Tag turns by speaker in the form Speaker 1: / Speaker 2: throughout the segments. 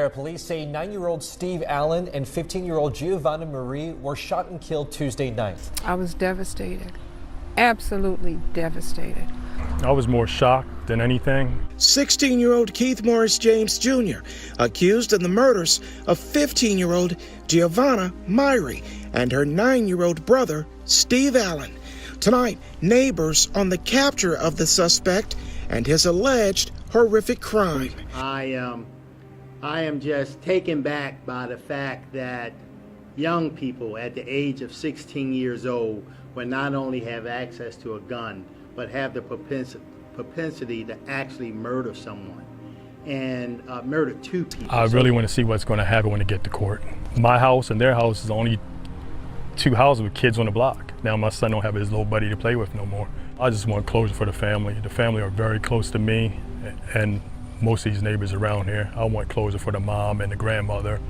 Speaker 1: Police say 9-year-old Steve Allen and 15-year-old Giovanna Myrie were shot and killed Tuesday night.
Speaker 2: I was devastated, absolutely devastated.
Speaker 3: I was more shocked than anything.
Speaker 4: 16-year-old Keith Maurice James Jr. accused in the murders of 15-year-old Giovanna Myrie and her 9-year-old brother, Steve Allen. Tonight, neighbors on the capture of the suspect and his alleged horrific crime.
Speaker 5: I am just taken back by the fact that young people at the age of 16 years old will not only have access to a gun, but have the propensity to actually murder someone and murder two people.
Speaker 3: I really want to see what's going to happen when they get to court. My house and their house is only 2 houses with kids on the block. Now my son don't have his little buddy to play with no more. I just want closure for the family. The family are very close to me and most of these neighbors around here. I want closure for the mom and the grandmother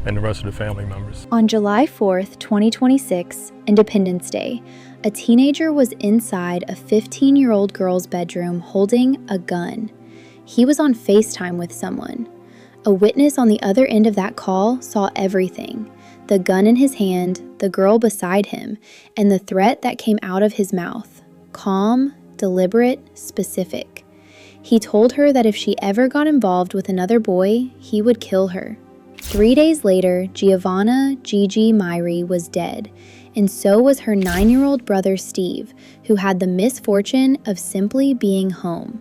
Speaker 3: and the rest of the family members.
Speaker 6: On July 4th, 2026, Independence Day, a teenager was inside a 15-year-old girl's bedroom holding a gun. He was on FaceTime with someone. A witness on the other end of that call saw everything: the gun in his hand, the girl beside him, and the threat that came out of his mouth. Calm, deliberate, specific. He told her that if she ever got involved with another boy, he would kill her. 3 days later, Giovanna Gigi Myrie was dead, and so was her 9-year-old brother Steve, who had the misfortune of simply being home.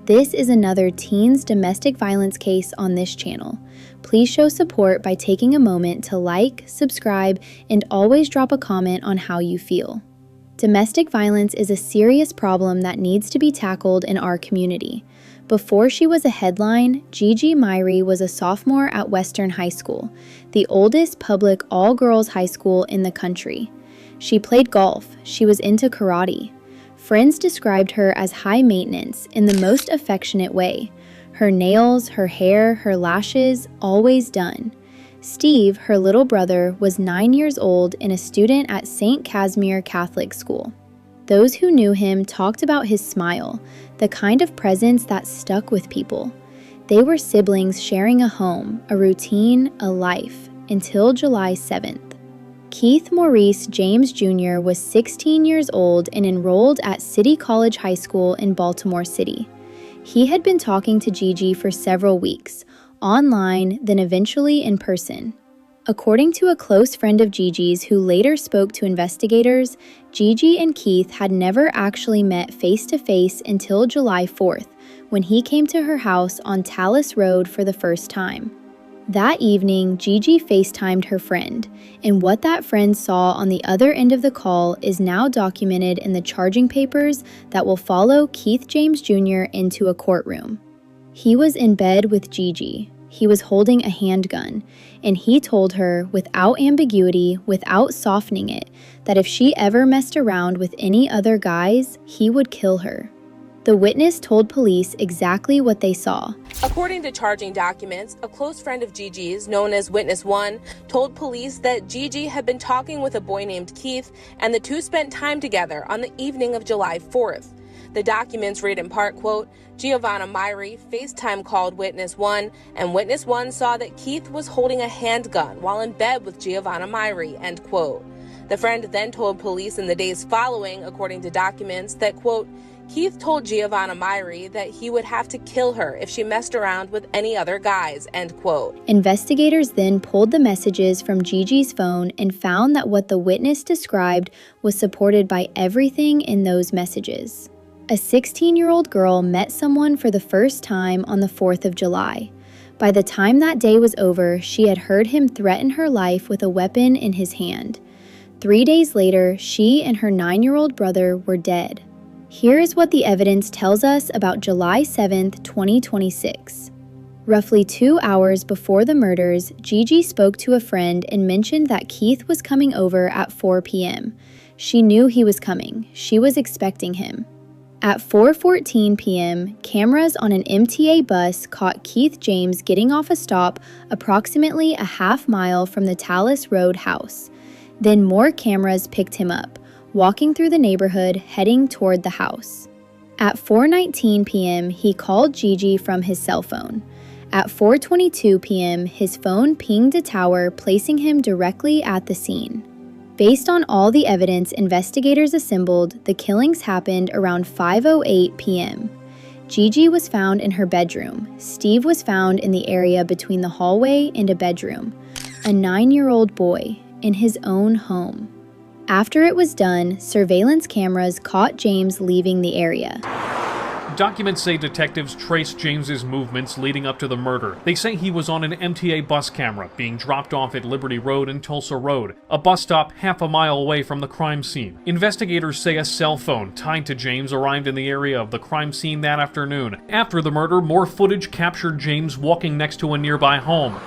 Speaker 6: This is another teens domestic violence case on this channel. Please show support by taking a moment to like, subscribe, and always drop a comment on how you feel. Domestic violence is a serious problem that needs to be tackled in our community. Before she was a headline, Gigi Myrie was a sophomore at Western High School, the oldest public all-girls high school in the country. She played golf. She was into karate. Friends described her as high maintenance in the most affectionate way. Her nails, her hair, her lashes, always done. Steve, her little brother, was 9 years old and a student at St. Casimir Catholic School. Those who knew him talked about his smile, the kind of presence that stuck with people. They were siblings sharing a home, a routine, a life, until July 7th. Keith Maurice James Jr. was 16 years old and enrolled at City College High School in Baltimore City. He had been talking to Gigi for several weeks, online, then eventually in person. According to a close friend of Gigi's who later spoke to investigators, Gigi and Keith had never actually met face-to-face until July 4th, when he came to her house on Tallis Road for the first time. That evening, Gigi FaceTimed her friend, and what that friend saw on the other end of the call is now documented in the charging papers that will follow Keith James Jr. into a courtroom. He was in bed with Gigi. He was holding a handgun, and he told her, without ambiguity, without softening it, that if she ever messed around with any other guys, he would kill her. The witness told police exactly what they saw.
Speaker 7: According to charging documents, a close friend of Gigi's, known as Witness 1, told police that Gigi had been talking with a boy named Keith, and the two spent time together on the evening of July 4th. The documents read in part, quote, Giovanna Myrie FaceTime called Witness 1, and Witness 1 saw that Keith was holding a handgun while in bed with Giovanna Myrie, end quote. The friend then told police in the days following, according to documents, that, quote, Keith told Giovanna Myrie that he would have to kill her if she messed around with any other guys, end quote.
Speaker 6: Investigators then pulled the messages from Gigi's phone and found that what the witness described was supported by everything in those messages. A 16-year-old girl met someone for the first time on the 4th of July. By the time that day was over, she had heard him threaten her life with a weapon in his hand. 3 days later, she and her 9-year-old brother were dead. Here is what the evidence tells us about July 7th, 2026. Roughly 2 hours before the murders, Gigi spoke to a friend and mentioned that Keith was coming over at 4 p.m. She knew he was coming. She was expecting him. At 4:14 p.m., cameras on an MTA bus caught Keith James getting off a stop approximately a half mile from the Tallis Road house. Then more cameras picked him up, walking through the neighborhood, heading toward the house. At 4:19 p.m., he called Gigi from his cell phone. At 4:22 p.m., his phone pinged a tower, placing him directly at the scene. Based on all the evidence investigators assembled, the killings happened around 5:08 p.m. Gigi was found in her bedroom. Steve was found in the area between the hallway and a bedroom. A 9-year-old boy in his own home. After it was done, surveillance cameras caught James leaving the area.
Speaker 8: Documents say detectives traced James's movements leading up to the murder. They say he was on an MTA bus camera being dropped off at Liberty Road and Tulsa Road, a bus stop half a mile away from the crime scene. Investigators say a cell phone tied to James arrived in the area of the crime scene that afternoon. After the murder, more footage captured James walking next to a nearby home.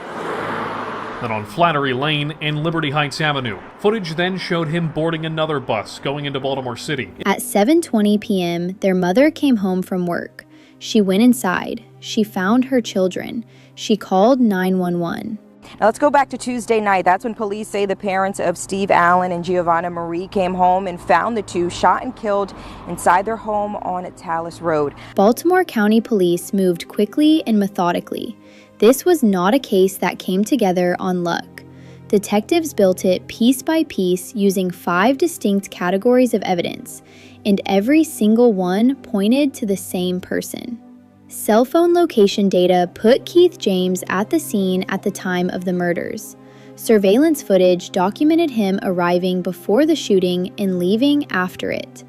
Speaker 8: Then on Flattery Lane and Liberty Heights Avenue. Footage then showed him boarding another bus going into Baltimore City.
Speaker 6: At 7:20 p.m., their mother came home from work. She went inside. She found her children. She called 911.
Speaker 9: Now let's go back to Tuesday night. That's when police say the parents of Steve Allen and Giovanna Myrie came home and found the two shot and killed inside their home on Tallis Road.
Speaker 6: Baltimore County Police moved quickly and methodically. This was not a case that came together on luck. Detectives built it piece by piece using 5 distinct categories of evidence, and every single one pointed to the same person. Cell phone location data put Keith James at the scene at the time of the murders. Surveillance footage documented him arriving before the shooting and leaving after it.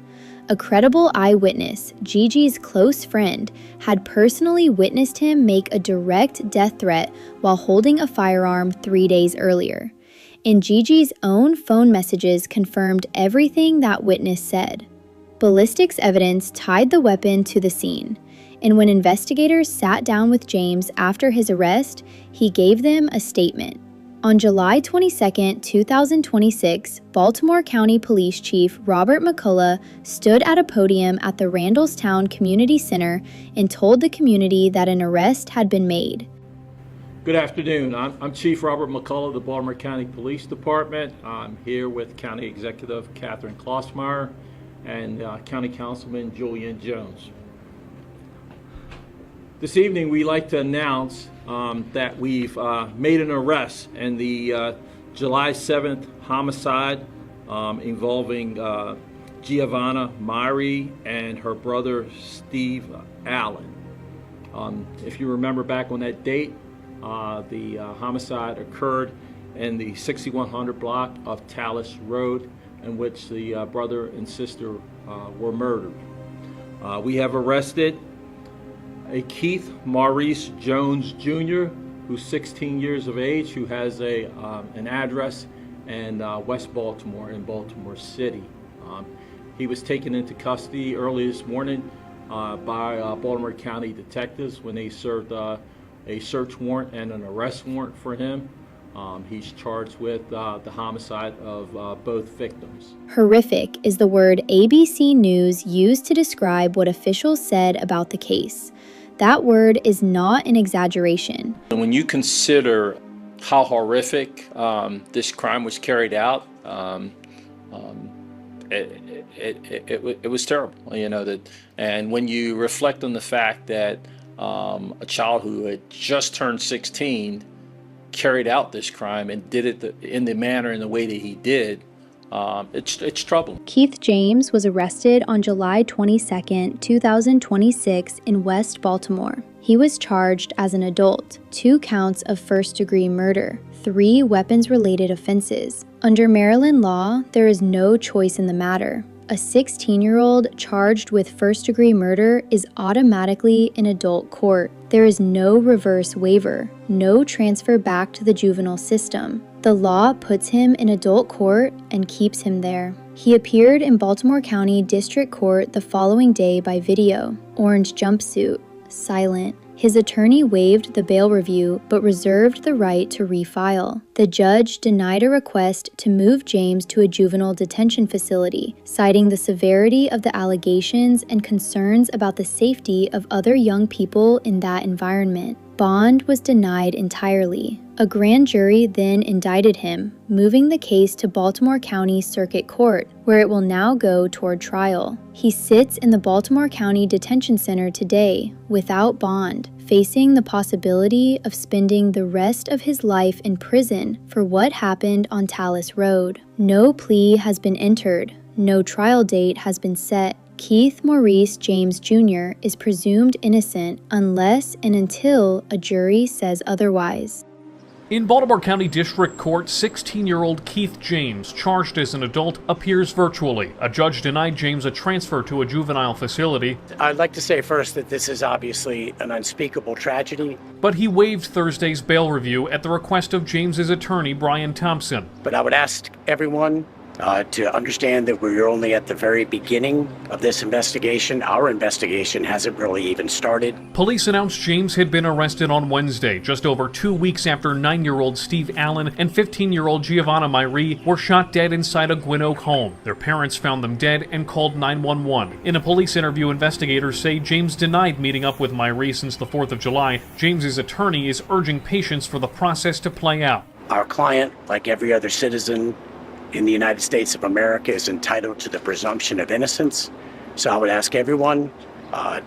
Speaker 6: A credible eyewitness, Gigi's close friend, had personally witnessed him make a direct death threat while holding a firearm 3 days earlier. And Gigi's own phone messages confirmed everything that witness said. Ballistics evidence tied the weapon to the scene, and when investigators sat down with James after his arrest, he gave them a statement. On July 22, 2026, Baltimore County Police Chief Robert McCullough stood at a podium at the Randallstown Community Center and told the community that an arrest had been made.
Speaker 10: Good afternoon. I'm Chief Robert McCullough of the Baltimore County Police Department. I'm here with County Executive Catherine Klossmeyer and County Councilman Julian Jones. This evening, we'd like to announce that we've made an arrest in the July 7th homicide involving Giovanna Myrie and her brother Steve Allen. If you remember back on that date, the homicide occurred in the 6100 block of Tallis Road, in which the brother and sister were murdered. We have arrested a Keith Maurice James Jr., who's 16 years of age, who has an address in West Baltimore in Baltimore City. He was taken into custody early this morning by Baltimore County detectives when they served a search warrant and an arrest warrant for him. He's charged with the homicide of both victims.
Speaker 6: Horrific is the word ABC News used to describe what officials said about the case. That word is not an exaggeration.
Speaker 11: When you consider how horrific this crime was carried out, it was terrible. You know that, and when you reflect on the fact that a child who had just turned 16 carried out this crime and did it in the manner and the way that he did, it's troubling.
Speaker 6: Keith James was arrested on July 22, 2026 in West Baltimore. He was charged as an adult, 2 counts of first-degree murder, 3 weapons-related offenses. Under Maryland law, there is no choice in the matter. A 16-year-old charged with first-degree murder is automatically in adult court. There is no reverse waiver, no transfer back to the juvenile system. The law puts him in adult court and keeps him there. He appeared in Baltimore County District Court the following day by video. Orange jumpsuit, silent. His attorney waived the bail review but reserved the right to refile. The judge denied a request to move James to a juvenile detention facility, citing the severity of the allegations and concerns about the safety of other young people in that environment. Bond was denied entirely. A grand jury then indicted him, moving the case to Baltimore County Circuit Court, where it will now go toward trial. He sits in the Baltimore County Detention Center today, without bond, facing the possibility of spending the rest of his life in prison for what happened on Tallis Road. No plea has been entered. No trial date has been set. Keith Maurice James Jr. is presumed innocent unless and until a jury says otherwise.
Speaker 8: In Baltimore County District Court, 16-year-old Keith James, charged as an adult, appears virtually. A judge denied James a transfer to a juvenile facility.
Speaker 12: I'd like to say first that this is obviously an unspeakable tragedy.
Speaker 8: But he waived Thursday's bail review at the request of James's attorney, Brian Thompson.
Speaker 12: But I would ask everyone to understand that we're only at the very beginning of this investigation. Our investigation hasn't really even started.
Speaker 8: Police announced James had been arrested on Wednesday, just over 2 weeks after 9-year-old Steve Allen and 15-year-old Giovanna Myrie were shot dead inside a Gwynn Oak home. Their parents found them dead and called 911. In a police interview, investigators say James denied meeting up with Myrie since the 4th of July. James's attorney is urging patience for the process to play out.
Speaker 12: Our client, like every other citizen in the United States of America, is entitled to the presumption of innocence. So I would ask everyone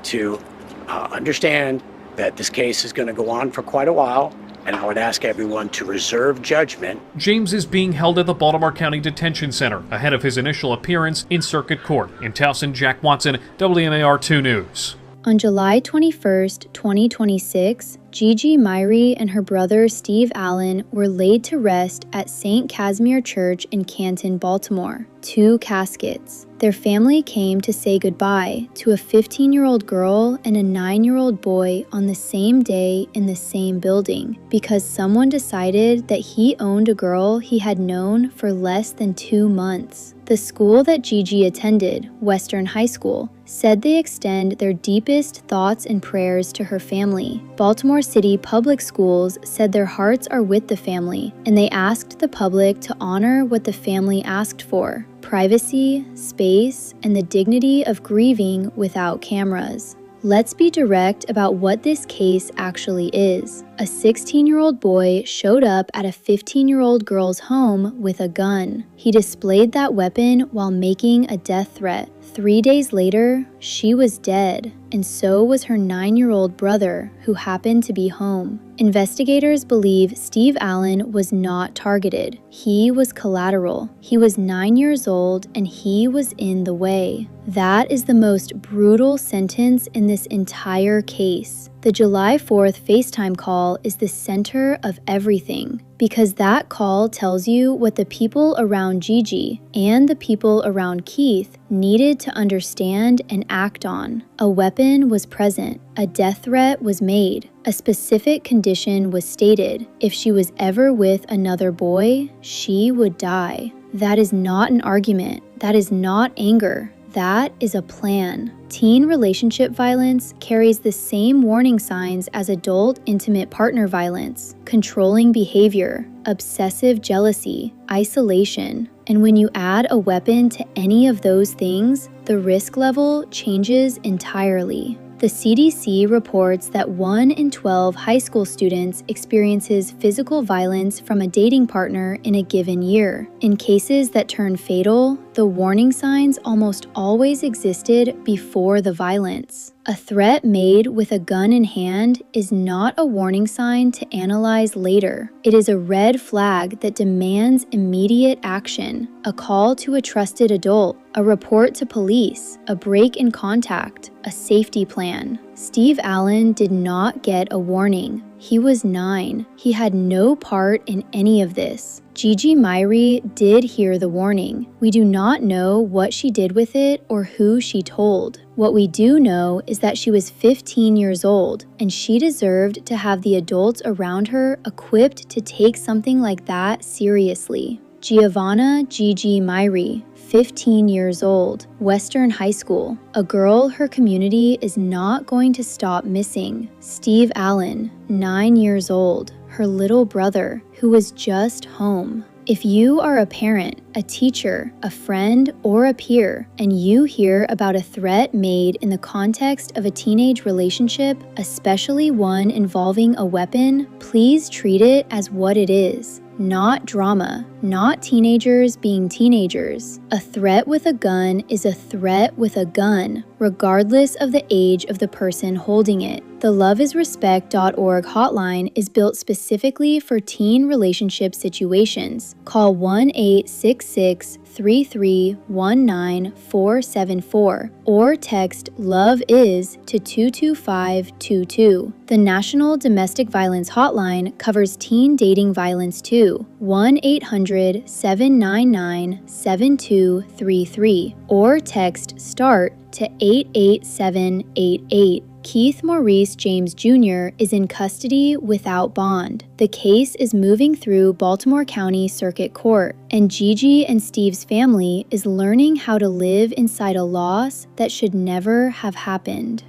Speaker 12: to understand that this case is going to go on for quite a while, and I would ask everyone to reserve judgment.
Speaker 8: James is being held at the Baltimore County Detention Center ahead of his initial appearance in circuit court. In Towson, Jack Watson, WMAR2 News.
Speaker 6: On July 21st, 2026, Gigi Myrie and her brother Steve Allen were laid to rest at St. Casimir Church in Canton, Baltimore. 2 caskets. Their family came to say goodbye to a 15-year-old girl and a 9-year-old boy on the same day in the same building because someone decided that he owned a girl he had known for less than 2 months. The school that Gigi attended, Western High School, said they extend their deepest thoughts and prayers to her family. Baltimore City Public Schools said their hearts are with the family, and they asked the public to honor what the family asked for: privacy, space, and the dignity of grieving without cameras. Let's be direct about what this case actually is. A 16-year-old boy showed up at a 15-year-old girl's home with a gun. He displayed that weapon while making a death threat. 3 days later, she was dead, and so was her 9-year-old brother, who happened to be home. Investigators believe Steve Allen was not targeted. He was collateral. He was 9 years old, and he was in the way. That is the most brutal sentence in this entire case. The July 4th FaceTime call is the center of everything, because that call tells you what the people around Gigi and the people around Keith needed to understand and act on. A weapon was present. A death threat was made. A specific condition was stated. If she was ever with another boy, she would die. That is not an argument. That is not anger. That is a plan. Teen relationship violence carries the same warning signs as adult intimate partner violence: controlling behavior, obsessive jealousy, isolation. And when you add a weapon to any of those things, the risk level changes entirely. The CDC reports that 1 in 12 high school students experiences physical violence from a dating partner in a given year. In cases that turn fatal, the warning signs almost always existed before the violence. A threat made with a gun in hand is not a warning sign to analyze later. It is a red flag that demands immediate action, a call to a trusted adult, a report to police, a break in contact, a safety plan. Steve Allen did not get a warning. He was 9. He had no part in any of this. Gigi Myrie did hear the warning. We do not know what she did with it or who she told. What we do know is that she was 15 years old, and she deserved to have the adults around her equipped to take something like that seriously. Giovanna Gigi Myrie, 15 years old, Western High School, a girl her community is not going to stop missing. Steve Allen, 9 years old, her little brother, who was just home. If you are a parent, a teacher, a friend, or a peer, and you hear about a threat made in the context of a teenage relationship, especially one involving a weapon, please treat it as what it is: not drama, not teenagers being teenagers. A threat with a gun is a threat with a gun, regardless of the age of the person holding it. The loveisrespect.org hotline is built specifically for teen relationship situations. Call 1-866-331-9474 or text LOVEIS to 22522. The National Domestic Violence Hotline covers teen dating violence too. 1-800-799-7233 or text START to 88788. Keith Maurice James Jr. is in custody without bond. The case is moving through Baltimore County Circuit Court, and Gigi and Steve's family is learning how to live inside a loss that should never have happened.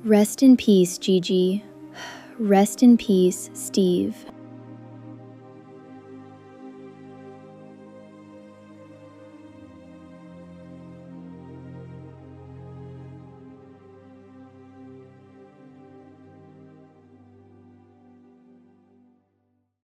Speaker 6: Rest in peace, Gigi. Rest in peace, Steve.